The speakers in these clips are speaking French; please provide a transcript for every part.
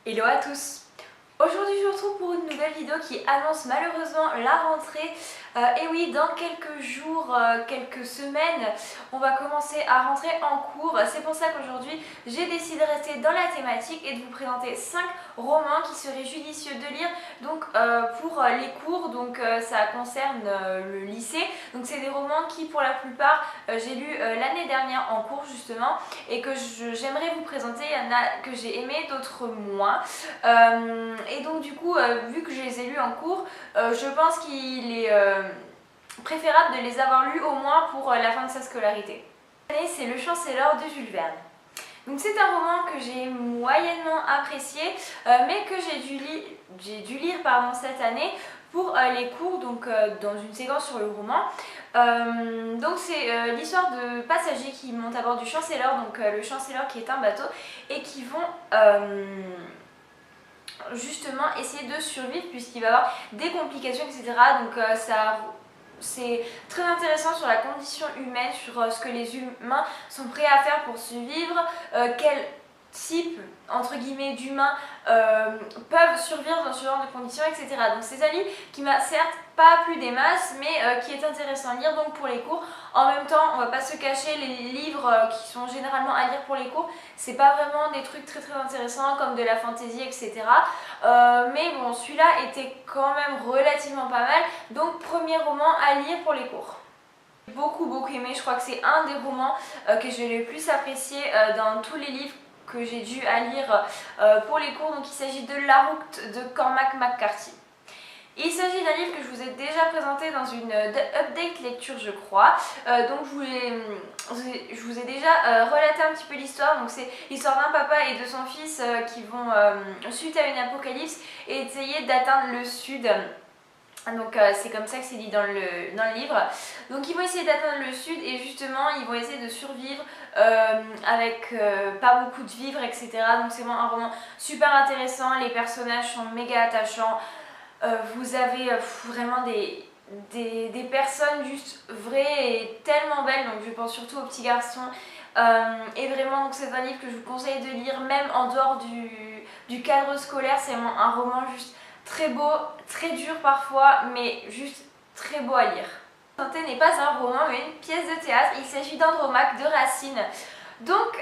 Hello à tous! Aujourd'hui je vous retrouve pour une nouvelle vidéo qui annonce malheureusement la rentrée. Et oui, dans quelques jours, quelques semaines, on va commencer à rentrer en cours. C'est pour ça qu'aujourd'hui j'ai décidé de rester dans la thématique et de vous présenter 5 romans qui seraient judicieux de lire donc, pour les cours. Donc ça concerne le lycée. Donc c'est des romans qui pour la plupart j'ai lu l'année dernière en cours justement et que j'aimerais vous présenter. Il y en a que j'ai aimé, d'autres moins. Et donc du coup, vu que je les ai lus en cours, je pense qu'il est préférable de les avoir lus au moins pour la fin de sa scolarité. C'est Le Chancellor de Jules Verne. Donc c'est un roman que j'ai moyennement apprécié, mais que j'ai dû lire cette année pour les cours, donc dans une séquence sur le roman. Donc c'est l'histoire de passagers qui montent à bord du Chancellor, donc le Chancellor qui est un bateau, et qui vont justement essayer de survivre puisqu'il va y avoir des complications, etc. Donc c'est très intéressant sur la condition humaine, sur ce que les humains sont prêts à faire pour survivre, quel type entre guillemets d'humains peuvent survivre dans ce genre de conditions, etc. Donc c'est un livre qui m'a certes pas plu des masses, mais qui est intéressant à lire donc pour les cours. En même temps, on va pas se cacher, les livres qui sont généralement à lire pour les cours, c'est pas vraiment des trucs très intéressants comme de la fantasy, etc. Mais bon, celui-là était quand même relativement pas mal, donc premier roman à lire pour les cours. J'ai beaucoup aimé, je crois que c'est un des romans que j'ai le plus apprécié dans tous les livres que j'ai dû à lire pour les cours. Donc il s'agit de La Route de Cormac McCarthy. Il s'agit d'un livre que je vous ai déjà présenté dans une update lecture, je crois. Donc je vous ai déjà relaté un petit peu l'histoire. Donc c'est l'histoire d'un papa et de son fils qui vont, suite à une apocalypse, essayer d'atteindre le sud. Donc c'est comme ça que c'est dit dans le livre. Donc ils vont essayer d'atteindre le sud et justement ils vont essayer de survivre avec pas beaucoup de vivres, etc. Donc c'est vraiment un roman super intéressant, les personnages sont méga attachants. Vous avez vraiment des personnes juste vraies et tellement belles, donc je pense surtout aux petits garçons. Et vraiment, c'est un livre que je vous conseille de lire même en dehors du cadre scolaire. C'est vraiment un roman juste très beau, très dur parfois, mais juste très beau à lire. Santé n'est pas un roman mais une pièce de théâtre. Il s'agit d'Andromaque de Racine. Donc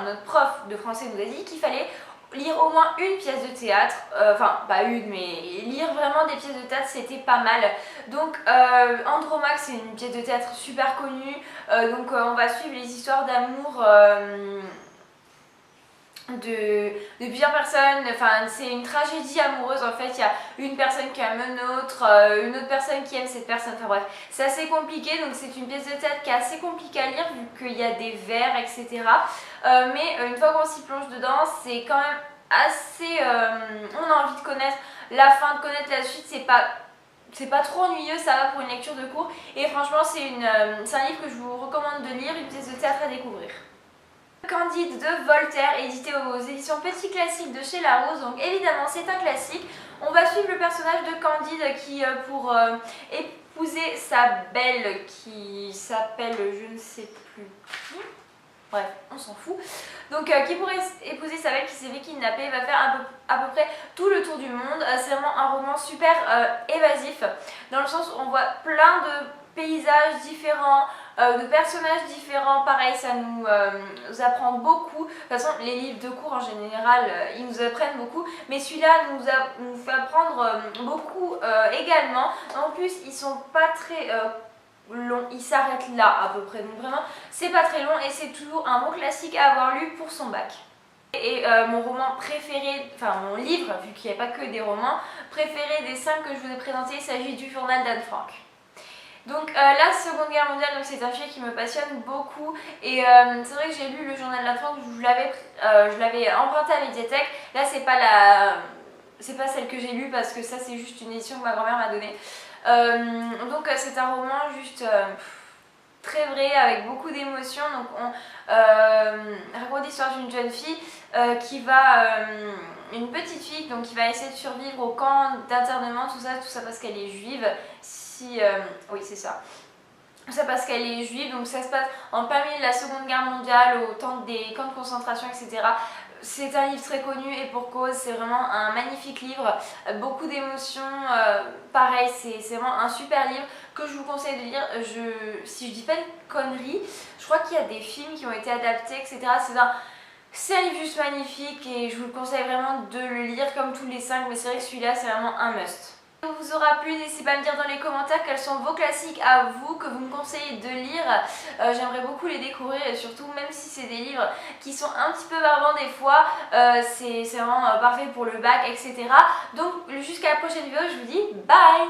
notre prof de français nous a dit qu'il fallait lire au moins une pièce de théâtre, enfin pas une, mais lire vraiment des pièces de théâtre c'était pas mal. Donc Andromaque c'est une pièce de théâtre super connue, donc on va suivre les histoires d'amour de plusieurs personnes. Enfin c'est une tragédie amoureuse en fait, il y a une personne qui aime une autre personne qui aime cette personne, enfin bref c'est assez compliqué. Donc c'est une pièce de théâtre qui est assez compliquée à lire vu qu'il y a des vers, etc. Mais une fois qu'on s'y plonge dedans c'est quand même assez on a envie de connaître la fin, de connaître la suite. C'est pas trop ennuyeux, ça va pour une lecture de cours et franchement c'est un livre que je vous recommande de lire, une pièce de théâtre à découvrir. Candide de Voltaire, édité aux éditions Petit Classique de chez Larousse. Donc évidemment c'est un classique. On va suivre le personnage de Candide qui pour épouser sa belle qui s'appelle je ne sais plus qui. Bref, on s'en fout. Donc qui pourrait épouser sa belle qui s'est fait kidnapper, va faire à peu près tout le tour du monde. C'est vraiment un roman super évasif, dans le sens où on voit plein de paysages différents, de personnages différents. Pareil, ça nous apprend beaucoup. De toute façon, les livres de cours en général, ils nous apprennent beaucoup. Mais celui-là nous fait apprendre beaucoup également. En plus, ils sont pas très long, il s'arrête là à peu près, donc vraiment c'est pas très long et c'est toujours un bon classique à avoir lu pour son bac. Et mon roman préféré, enfin mon livre, vu qu'il n'y a pas que des romans, préféré des 5 que je vous ai présentés, il s'agit du Journal d'Anne Frank. Donc la Seconde Guerre mondiale, c'est un sujet qui me passionne beaucoup et c'est vrai que j'ai lu le Journal d'Anne Frank, je l'avais emprunté à la médiathèque. Là c'est pas celle que j'ai lue parce que ça c'est juste une édition que ma grand-mère m'a donnée. Donc c'est un roman juste très vrai avec beaucoup d'émotions. Donc on raconte l'histoire d'une jeune fille une petite fille donc, qui va essayer de survivre au camp d'internement, tout ça parce qu'elle est juive. Oui c'est ça. Ça parce qu'elle est juive, donc ça se passe en plein milieu de la Seconde Guerre mondiale, au temps des camps de concentration, etc. C'est un livre très connu et pour cause, c'est vraiment un magnifique livre, beaucoup d'émotions, pareil, c'est vraiment un super livre que je vous conseille de lire. Si je dis pas de conneries, je crois qu'il y a des films qui ont été adaptés, etc. C'est un livre juste magnifique et je vous le conseille vraiment de le lire comme tous les 5, mais c'est vrai que celui-là c'est vraiment un must. Si ça vous aura plu, n'hésitez pas à me dire dans les commentaires quels sont vos classiques à vous que vous me conseillez de lire. J'aimerais beaucoup les découvrir et surtout même si c'est des livres qui sont un petit peu barbants des fois, c'est vraiment parfait pour le bac, etc. Donc jusqu'à la prochaine vidéo, je vous dis bye!